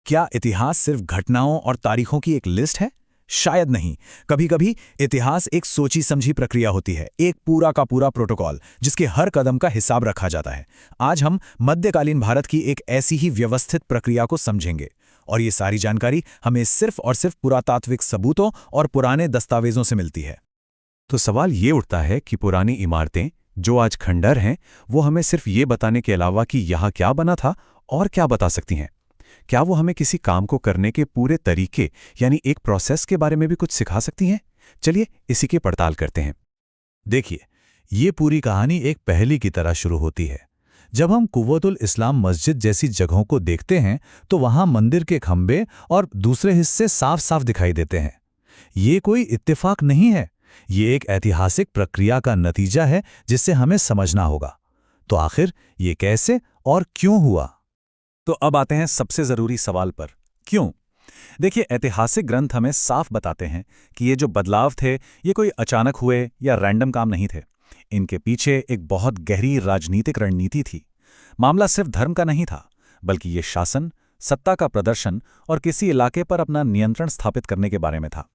क्या इतिहास सिर्फ घटनाओं और तारीखों की एक लिस्ट है? शायद नहीं। कभी-कभी इतिहास एक सोची समझी प्रक्रिया होती है, एक पूरा का पूरा प्रोटोकॉल जिसके हर कदम का हिसाब रखा जाता है। आज हम मध्यकालीन भारत की एक ऐसी ही व्यवस्थित प्रक्रिया को समझेंगे और ये सारी जानकारी हमें सिर्फ और सिर्फ पुरातात्विक सबूतों और पुराने दस्तावेजों से मिलती है। तो सवाल ये उठता है कि पुरानी इमारतें जो आज खंडहर हैं, वो हमें सिर्फ ये बताने के अलावा कि यहाँ क्या बना था और क्या बता सकती हैं? क्या वो हमें किसी काम को करने के पूरे तरीके यानी एक प्रोसेस के बारे में भी कुछ सिखा सकती हैं? चलिए इसी की पड़ताल करते हैं। देखिए, ये पूरी कहानी एक पहेली की तरह शुरू होती है। जब हम कुव्वतुल इस्लाम मस्जिद जैसी जगहों को देखते हैं तो वहां मंदिर के खंभे और दूसरे हिस्से साफ साफ दिखाई देते हैं। ये कोई इत्तेफाक नहीं है, ये एक ऐतिहासिक प्रक्रिया का नतीजा है जिससे हमें समझना होगा। तो आखिर ये कैसे और क्यों हुआ? तो अब आते हैं सबसे जरूरी सवाल पर, क्यों? देखिए, ऐतिहासिक ग्रंथ हमें साफ बताते हैं कि ये जो बदलाव थे, ये कोई अचानक हुए या रैंडम काम नहीं थे। इनके पीछे एक बहुत गहरी राजनीतिक रणनीति थी। मामला सिर्फ धर्म का नहीं था, बल्कि ये शासन, सत्ता का प्रदर्शन और किसी इलाके पर अपना नियंत्रण स्थापित करने के बारे में था।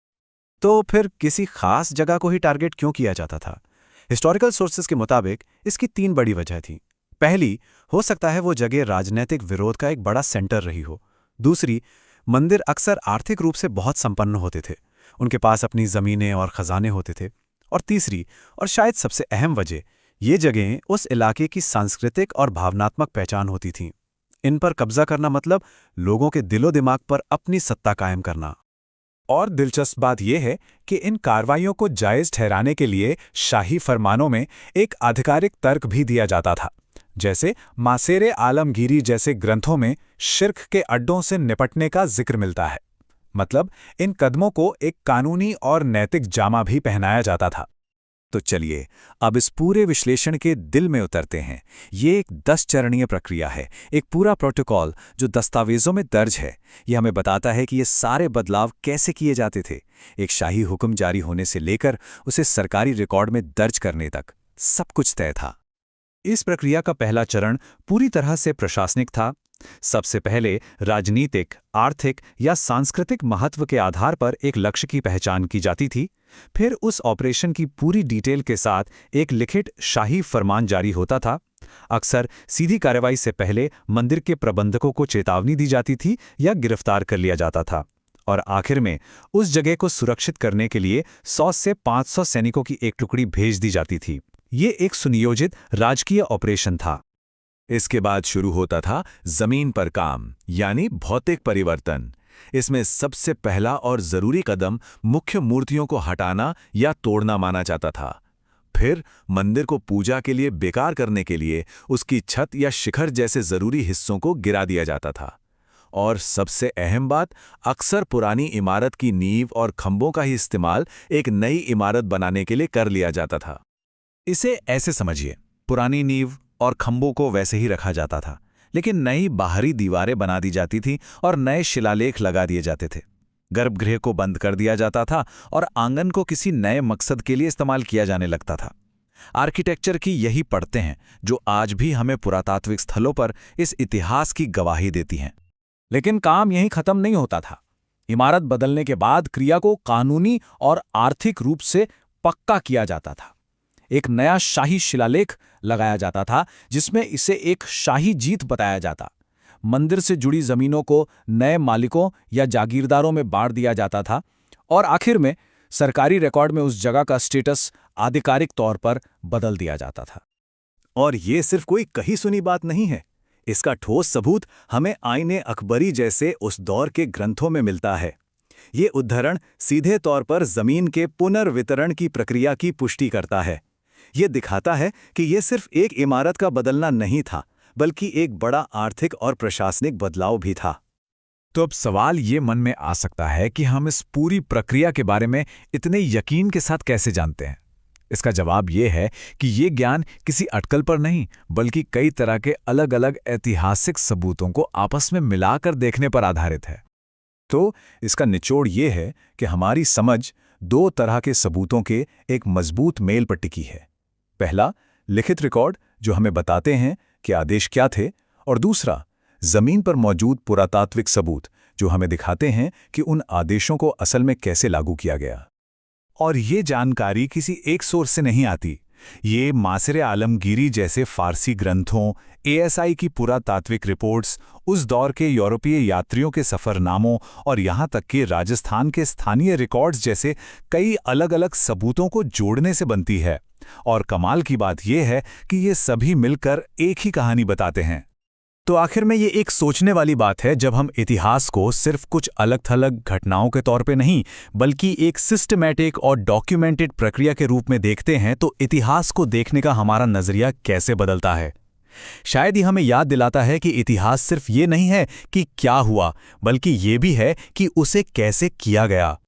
तो फिर किसी खास जगह को ही टारगेट क्यों किया जाता था? हिस्टोरिकल सोर्सेज के मुताबिक इसकी 3 बड़ी वजह थी। पहली, हो सकता है वो जगह राजनीतिक विरोध का एक बड़ा सेंटर रही हो। दूसरी, मंदिर अक्सर आर्थिक रूप से बहुत संपन्न होते थे, उनके पास अपनी जमीनें और खजाने होते थे। और तीसरी, और शायद सबसे अहम वजह, ये जगहें उस इलाके की सांस्कृतिक और भावनात्मक पहचान होती थीं। इन पर कब्जा करना मतलब लोगों के दिलो दिमाग पर अपनी सत्ता कायम करना। और दिलचस्प बात यह है कि इन कार्रवाइयों को जायज ठहराने के लिए शाही फरमानों में एक आधिकारिक तर्क भी दिया जाता था। जैसे मासेरे आलमगीरी जैसे ग्रंथों में शिर्क के अड्डों से निपटने का जिक्र मिलता है। मतलब इन कदमों को एक कानूनी और नैतिक जामा भी पहनाया जाता था। तो चलिए अब इस पूरे विश्लेषण के दिल में उतरते हैं। ये एक 10 चरणीय प्रक्रिया है, एक पूरा प्रोटोकॉल जो दस्तावेजों में दर्ज है। ये हमें बताता है कि ये सारे बदलाव कैसे किए जाते थे। एक शाही हुक्म जारी होने से लेकर उसे सरकारी रिकॉर्ड में दर्ज करने तक सब कुछ तय था। इस प्रक्रिया का पहला चरण पूरी तरह से प्रशासनिक था। सबसे पहले राजनीतिक, आर्थिक या सांस्कृतिक महत्व के आधार पर एक लक्ष्य की पहचान की जाती थी। फिर उस ऑपरेशन की पूरी डिटेल के साथ एक लिखित शाही फरमान जारी होता था। अक्सर सीधी कार्रवाई से पहले मंदिर के प्रबंधकों को चेतावनी दी जाती थी या गिरफ्तार कर लिया जाता था। और आखिर में उस जगह को सुरक्षित करने के लिए 100 से 500 सैनिकों की एक टुकड़ी भेज दी जाती थी। ये एक सुनियोजित राजकीय ऑपरेशन था। इसके बाद शुरू होता था जमीन पर काम, यानी भौतिक परिवर्तन। इसमें सबसे पहला और जरूरी कदम मुख्य मूर्तियों को हटाना या तोड़ना माना जाता था। फिर मंदिर को पूजा के लिए बेकार करने के लिए उसकी छत या शिखर जैसे जरूरी हिस्सों को गिरा दिया जाता था। और सबसे अहम बात, अक्सर पुरानी इमारत की नींव और खंभों का ही इस्तेमाल एक नई इमारत बनाने के लिए कर लिया जाता था। इसे ऐसे समझिए, पुरानी नींव और खंभों को वैसे ही रखा जाता था, लेकिन नई बाहरी दीवारें बना दी जाती थीं और नए शिलालेख लगा दिए जाते थे। गर्भगृह को बंद कर दिया जाता था और आंगन को किसी नए मकसद के लिए इस्तेमाल किया जाने लगता था। आर्किटेक्चर की यही पड़तें हैं जो आज भी हमें पुरातात्विक स्थलों पर इस इतिहास की गवाही देती हैं। लेकिन काम यहीं खत्म नहीं होता था। इमारत बदलने के बाद क्रिया को कानूनी और आर्थिक रूप से पक्का किया जाता था। एक नया शाही शिलालेख लगाया जाता था जिसमें इसे एक शाही जीत बताया जाता। मंदिर से जुड़ी जमीनों को नए मालिकों या जागीरदारों में बांट दिया जाता था और आखिर में सरकारी रिकॉर्ड में उस जगह का स्टेटस आधिकारिक तौर पर बदल दिया जाता था। और ये सिर्फ कोई कही सुनी बात नहीं है। इसका ठोस सबूत हमें आईने अकबरी जैसे उस दौर के ग्रंथों में मिलता है। ये उद्धरण सीधे तौर पर जमीन के पुनर्वितरण की प्रक्रिया की पुष्टि करता है। ये दिखाता है कि ये सिर्फ एक इमारत का बदलना नहीं था, बल्कि एक बड़ा आर्थिक और प्रशासनिक बदलाव भी था। तो अब सवाल ये मन में आ सकता है कि हम इस पूरी प्रक्रिया के बारे में इतने यकीन के साथ कैसे जानते हैं? इसका जवाब ये है कि ये ज्ञान किसी अटकल पर नहीं, बल्कि कई तरह के अलग अलग ऐतिहासिक सबूतों को आपस में मिलाकर देखने पर आधारित है। तो इसका निचोड़ ये है कि हमारी समझ 2 तरह के सबूतों के एक मजबूत मेल पर टिकी है। पहला, लिखित रिकॉर्ड जो हमें बताते हैं कि आदेश क्या थे, और दूसरा, जमीन पर मौजूद पुरातात्विक सबूत जो हमें दिखाते हैं कि उन आदेशों को असल में कैसे लागू किया गया। और ये जानकारी किसी एक सोर्स से नहीं आती। ये मासिर आलमगीरी जैसे फारसी ग्रंथों, एएसआई की पुरातात्विक रिपोर्ट्स, उस दौर के यूरोपीय यात्रियों के सफ़रनामों और यहाँ तक कि राजस्थान के स्थानीय रिकॉर्ड्स जैसे कई अलग-अलग सबूतों को जोड़ने से बनती है। और कमाल की बात यह है कि ये सभी मिलकर एक ही कहानी बताते हैं। तो आखिर में ये एक सोचने वाली बात है जब हम इतिहास को सिर्फ कुछ अलग-थलग घटनाओं के तौर पे नहीं, बल्कि एक सिस्टमैटिक और डॉक्यूमेंटेड प्रक्रिया के रूप में देखते हैं, तो इतिहास को देखने का हमारा नजरिया कैसे बदलता है। शायद ये हमें याद दिलाता है कि इतिहास सिर्फ ये नहीं है कि क्या हुआ, बल्कि ये भी है कि उसे कैसे किया गया।